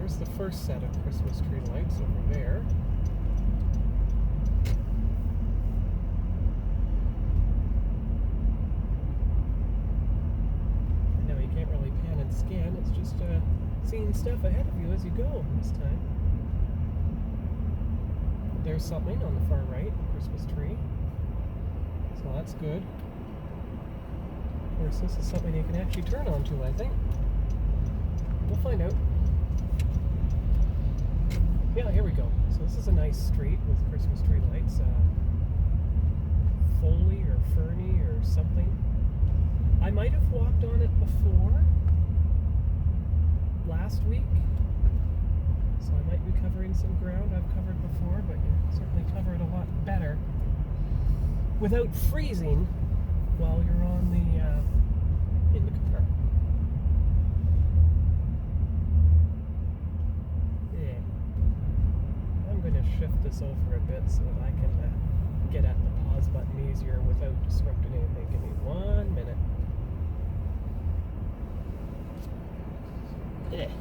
there's the first set of Christmas tree lights over there. Now you can't really pan and scan, it's just seeing stuff ahead of you as you go this time. There's something on the far right, Christmas tree. So that's good. Of course, this is something you can actually turn onto, I think. We'll find out. Yeah, here we go. So this is a nice street with Christmas tree lights. Foley or ferny or something. I might have walked on it before last week. So I might be covering some ground I've covered before, but you certainly cover it a lot better without freezing while you're on the in the car. Yeah. I'm going to shift this over a bit so that I can get at the pause button easier without disrupting anything. Give me 1 minute. Yeah.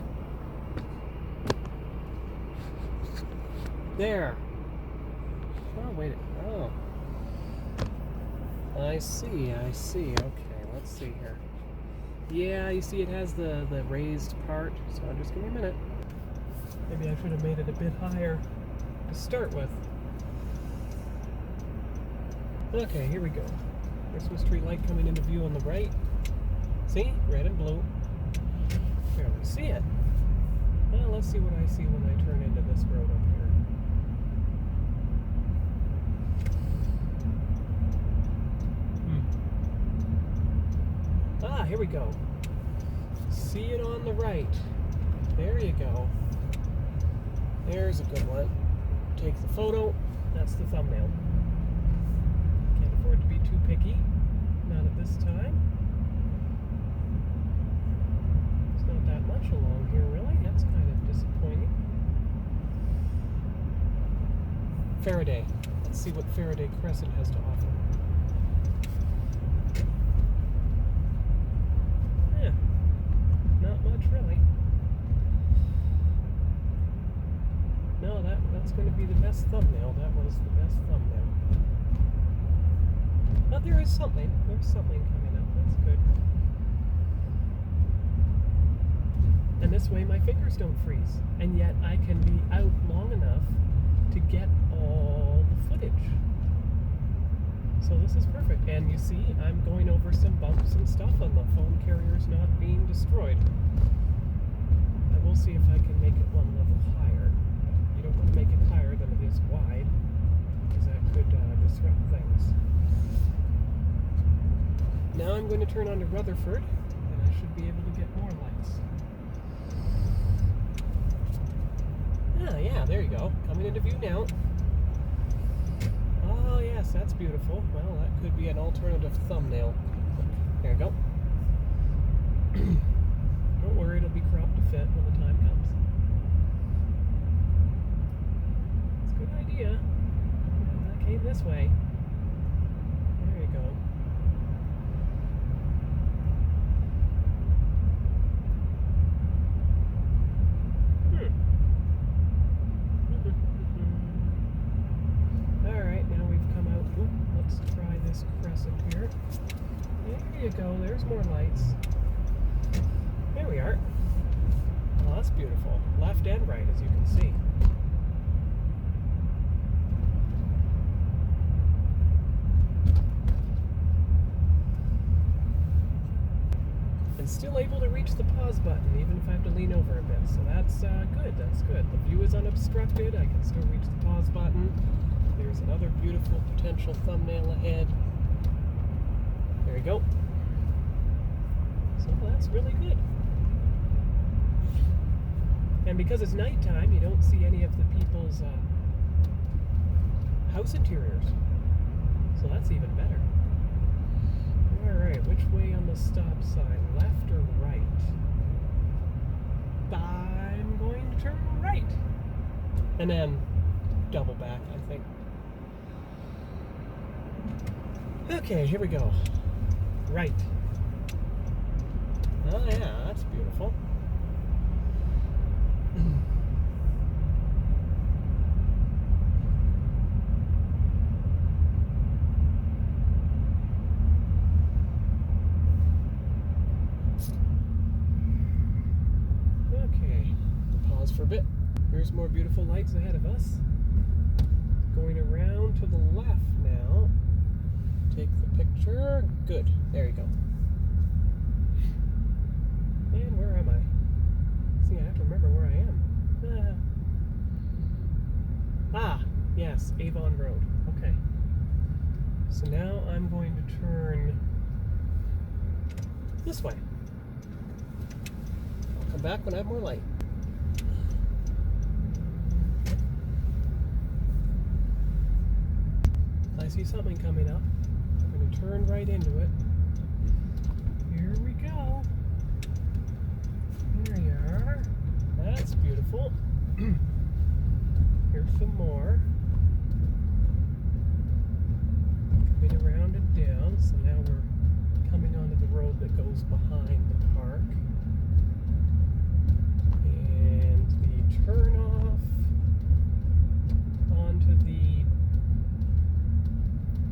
There. Oh, wait. Oh. I see. Okay, let's see here. Yeah, you see it has the raised part, so just give me a minute. Maybe I should have made it a bit higher to start with. Okay, here we go. Christmas tree light coming into view on the right. See? Red and blue. Barely see it. Well, let's see what I see when I turn into this road up here. Ah, here we go. See it on the right. There you go. There's a good one. Take the photo. That's the thumbnail. Can't afford to be too picky. Not at this time. It's not that much along here, really. That's kind of disappointing. Faraday. Let's see what Faraday Crescent has to offer. Yeah, not much really. No, that's going to be the best thumbnail. That was the best thumbnail. But there is something. There's something coming up. That's good. And this way my fingers don't freeze. And yet I can be out long enough to get all the footage. So this is perfect. And you see, I'm going over some bumps and stuff, and the phone carrier's not being destroyed. I will see if I can make it one level higher. You don't want to make it higher than it is wide, because that could disrupt things. Now I'm going to turn on to Rutherford, and I should be able to get more lights. Yeah, there you go. Coming into view now. Oh, yes, that's beautiful. Well, that could be an alternative thumbnail. There you go. Don't worry, it'll be cropped to fit when the time comes. It's a good idea. That came this way. There you go. Let's try this crescent here. There you go, there's more lights. There we are. Well, that's beautiful. Left and right, as you can see. And still able to reach the pause button, even if I have to lean over a bit. So that's good, that's good. The view is unobstructed, I can still reach the pause button. There's another beautiful potential thumbnail ahead. There you go. So that's really good. And because it's nighttime, you don't see any of the people's house interiors. So that's even better. Alright, which way on the stop sign? Left or right? I'm going to turn right. And then double back, I think. Okay, here we go. Right. Oh yeah, that's beautiful. pause for a bit. Here's more beautiful lights ahead of us. Going around to the left now. Take the picture. Good. There you go. And where am I? See, I have to remember where I am. Yes, Avon Road. Okay. So now I'm going to turn this way. I'll come back when I have more light. I see something coming up. I'm going to turn right into it. Here we go. There you are. That's beautiful. Here's some more. Coming around and down. So now we're coming onto the road that goes behind the park. And the turnoff onto the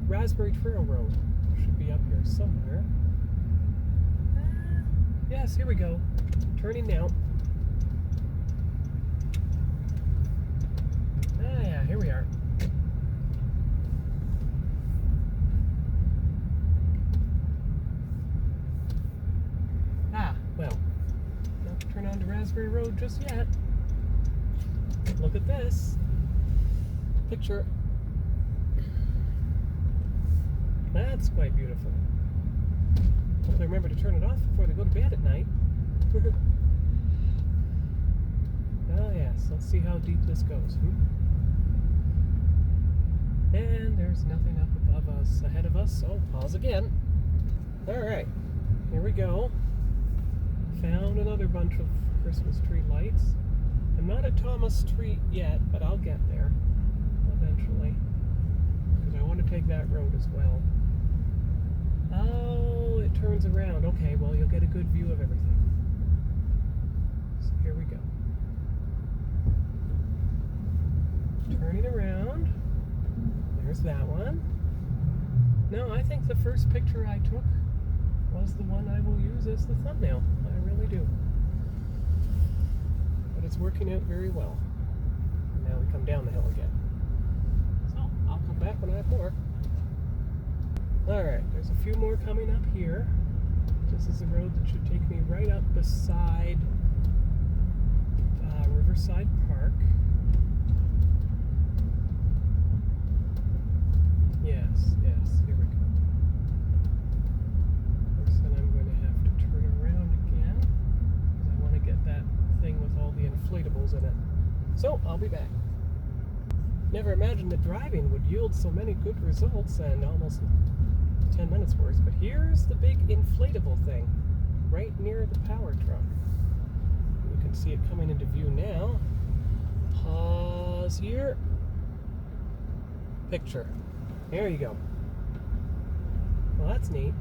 Raspberry Trail Road. Should be up here somewhere. Yes, here we go. Turning now. Yeah, here we are. Well, not to turn on to Raspberry Road just yet. Look at this. Picture. That's quite beautiful. Hope they remember to turn it off before they go to bed at night. Oh yes, let's see how deep this goes. And there's nothing up above us, ahead of us, so pause again. Alright, here we go. Found another bunch of Christmas tree lights. I'm not at Thomas Street yet, but I'll get there eventually. Because I want to take that road as well. Oh, it turns around. Okay, well, you'll get a good view of everything. So here we go. Turning around. There's that one. No, I think the first picture I took was the one I will use as the thumbnail. I really do. But it's working out very well. And now we come down the hill again. So, I'll come back when I have more. Alright, there's a few more coming up here. This is a road that should take me right up beside Riverside Park. Yes, here we go. Of course, then I'm going to have to turn around again because I want to get that thing with all the inflatables in it. So, I'll be back. Never imagined that driving would yield so many good results and almost 10 minutes worth, but here's the big inflatable thing right near the power truck. You can see it coming into view now. Pause here. Picture. There you go. Well, that's neat.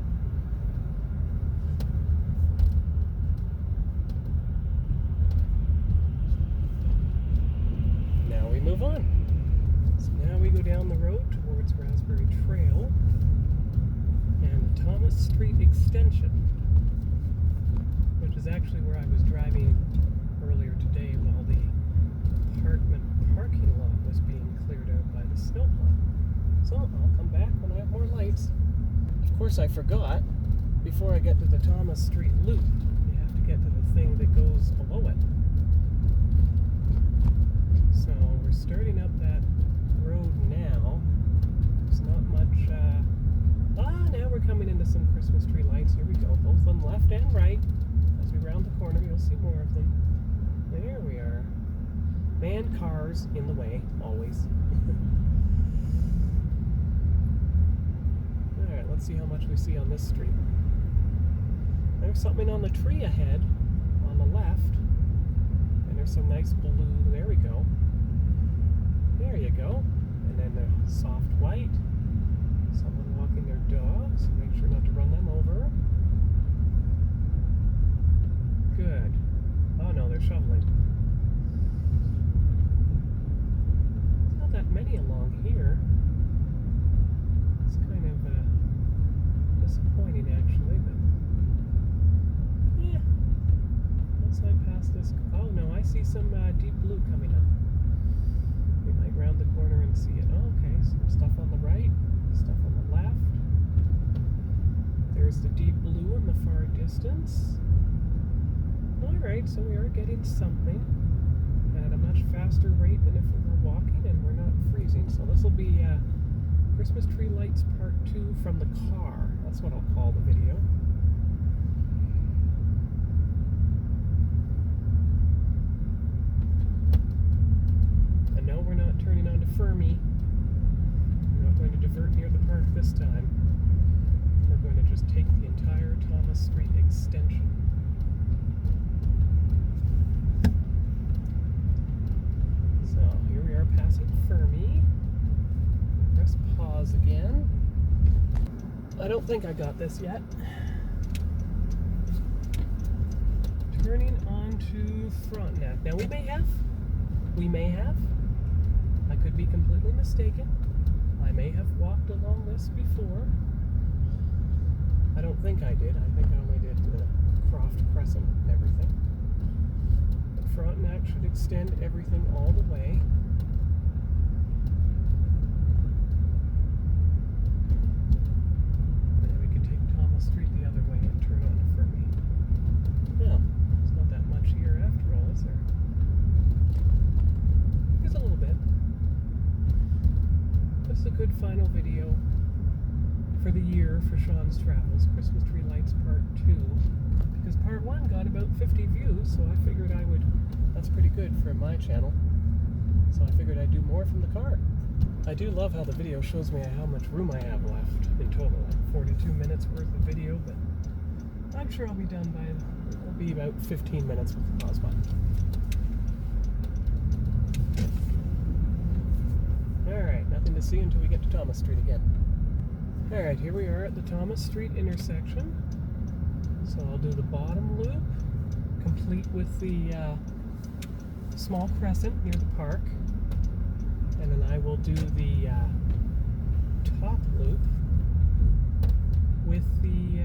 Now we move on. So now we go down the road towards Raspberry Trail and the Thomas Street extension, which is actually where I was driving earlier today while the apartment parking lot was being cleared out by the snowplow. So I'll come back when I have more lights. Of course, I forgot, before I get to the Thomas Street loop, you have to get to the thing that goes below it. So we're starting up that road now. There's not much, now we're coming into some Christmas tree lights. Here we go, both on left and right. As we round the corner, you'll see more of them. There we are. And cars in the way, always. Alright, let's see how much we see on this street. There's something on the tree ahead, on the left. And there's some nice blue, there we go. There you go. And then the soft white. Someone walking their dogs. Make sure not to run them over. Good. Oh no, they're shoveling. There's not that many along here. It's kind of disappointing actually, but yeah. Once I pass this, oh no, I see some deep blue coming up. We might round the corner and see it. Oh, okay, some stuff on the right, stuff on the left. There's the deep blue in the far distance. Alright, so we are getting something at a much faster rate than if we were walking, and we're not freezing. So this will be Christmas tree lights part 2 from the car. That's what I'll call the video. And no, we're not turning onto Fermi. We're not going to divert near the park this time. We're going to just take the entire Thomas Street extension. So here we are passing Fermi. Press pause again. I don't think I got this yet. Turning onto Frontenac. Now we may have. I could be completely mistaken. I may have walked along this before. I don't think I did. I think I only did the Croft Crescent and everything. But Frontenac should extend everything all the way. And then we could take Thomas Street the other way and turn onto Fermi. Well, it's not that much here after all, is there? It's a little bit. This is a good final video for the year for Sean's Travels, Christmas Tree Lights Part 2, because Part 1 got about 50 views, so I figured that's pretty good for my channel, so I figured I'd do more from the car. I do love how the video shows me how much room I have left in total, like 42 minutes worth of video, but I'm sure I'll be done it'll be about 15 minutes with the pause button. Alright, nothing to see until we get to Thomas Street again. Alright, here we are at the Thomas Street intersection. So I'll do the bottom loop, complete with the small crescent near the park. And then I will do the top loop with the,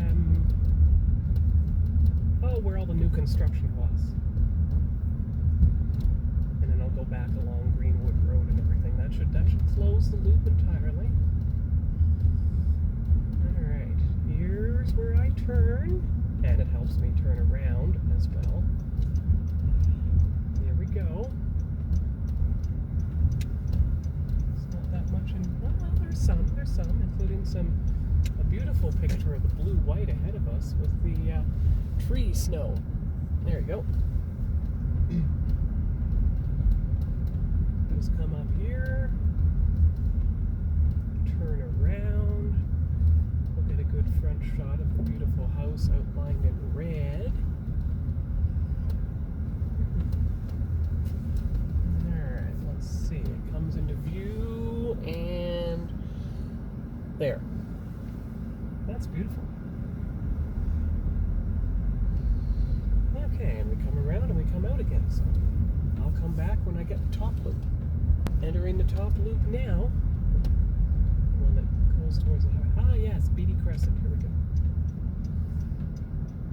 where all the new construction was. And then I'll go back along Greenwood Road and everything. That should close the loop entirely. Here's where I turn, and it helps me turn around as well. Here we go. It's not that much well, there's some, including a beautiful picture of the blue-white ahead of us with the tree snow. There you go. Just come up here, turn around. We'll get a good front shot of the beautiful house outlined in red. Alright, let's see. It comes into view, and there. That's beautiful. Okay, and we come around and we come out again. So I'll come back when I get the top loop. Entering the top loop now. One that goes towards the highway. Ah, yes, Beatty Crescent. Here we go.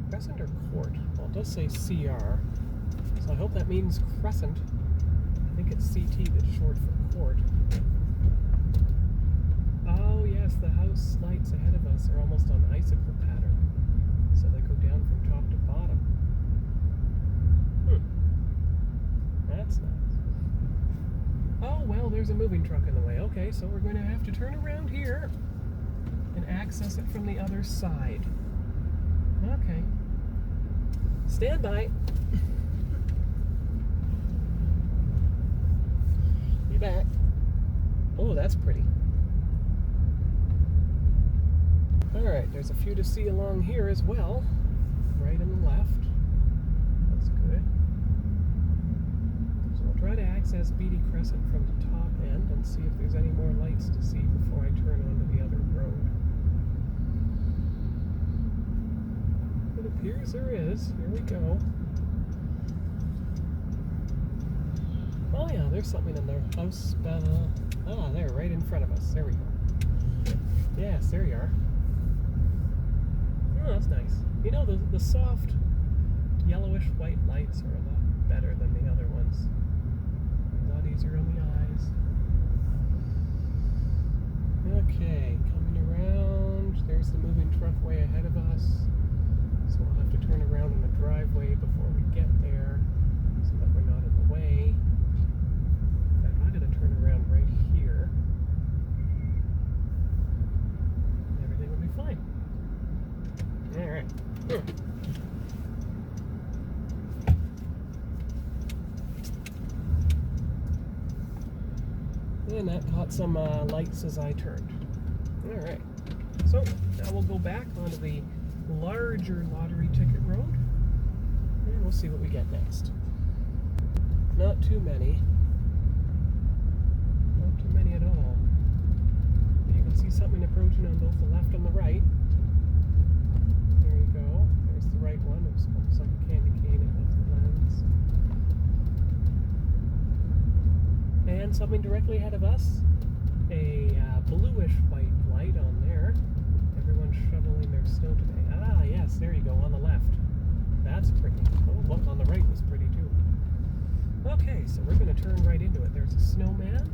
Crescent or Court? Well, it does say CR, so I hope that means Crescent. I think it's CT that's short for Court. Oh, yes, the house lights ahead of us are almost on icicle pattern, so they go down from top to bottom. That's nice. Oh, well, there's a moving truck in the way. Okay, so we're going to have to turn around here and access it from the other side. Okay. Stand by. Be back. Oh, that's pretty. Alright, there's a few to see along here as well. Right and left. That's good. So we'll try to access Beatty Crescent from the top end and see if there's any more lights to see before I turn onto the other road. It appears there is. Here we go. Oh yeah, there's something in their house. There, right in front of us. There we go. Yes, there you are. Oh, that's nice. You know, the soft yellowish white lights are a lot better than the other ones. And that caught some lights as I turned. Alright, so now we'll go back onto the larger lottery ticket road, and we'll see what we get next. Not too many. Not too many at all. You can see something approaching on both the left and the right. There you go. There's the right one. It looks like a candy cane at both ends. And something directly ahead of us. A bluish white light on there. Everyone's shoveling their snow today. Ah, yes, there you go, on the left. That's pretty. Oh, look, on the right was pretty too. Okay, so we're going to turn right into it. There's a snowman.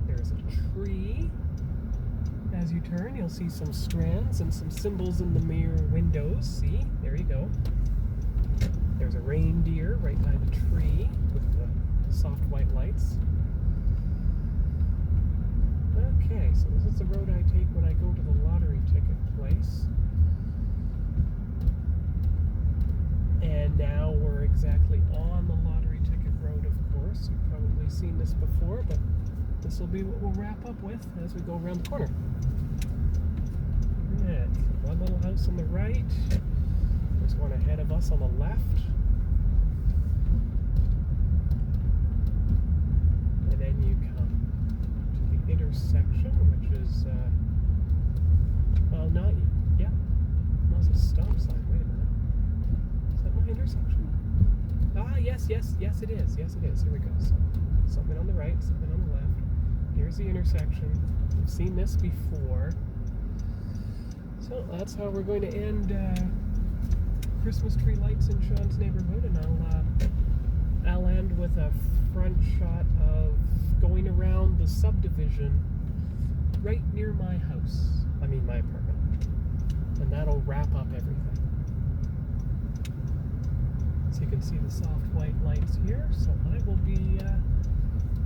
There's a tree. As you turn, you'll see some strands and some symbols in the mirror windows. See? There you go. There's a reindeer right by the tree with the soft white lights. Okay, so this is the road I take when I go to the lottery ticket place. And now we're exactly on the lottery ticket road, of course. You've probably seen this before, but this will be what we'll wrap up with as we go around the corner. Yeah, one little house on the right. There's one ahead of us on the left. And then you come to the intersection, which is, well, not, yeah, that's a stop sign. Wait a minute. Is that my intersection? Ah, yes, it is. Yes, it is. Here we go. So, something on the right, something on the left. Here's the intersection. We've seen this before. So that's how we're going to end Christmas tree lights in Sean's neighborhood, and I'll end with a front shot of going around the subdivision right near my house. I mean my apartment. And that'll wrap up everything. So you can see the soft white lights here. So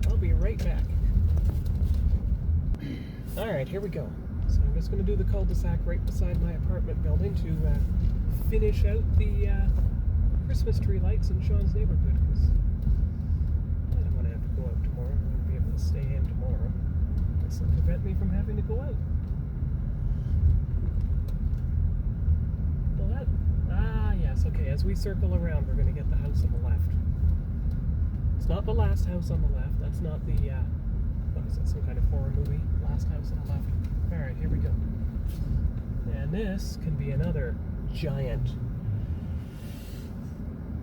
I'll be right back. Alright, here we go. So I'm just going to do the cul-de-sac right beside my apartment building to finish out the Christmas tree lights in Sean's neighborhood, because I don't want to have to go out tomorrow. I'm going to be able to stay in tomorrow. This will prevent me from having to go out. Well, yes, okay, as we circle around, we're going to get the house on the left. It's not the last house on the left. That's not the, what is it, some kind of horror movie? Last house on the left. Alright, here we go. And this can be another giant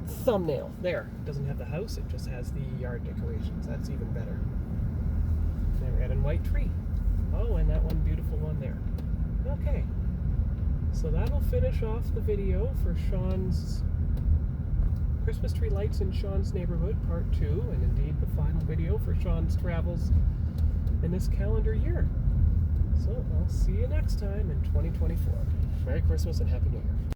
thumbnail. There. It doesn't have the house, it just has the yard decorations. That's even better. And a red and white tree. Oh, and that one beautiful one there. Okay. So that'll finish off the video for Sean's Christmas tree lights in Sean's neighborhood, part 2, and indeed the final video for Sean's travels in this calendar year. So I'll see you next time in 2024. Merry Christmas and Happy New Year.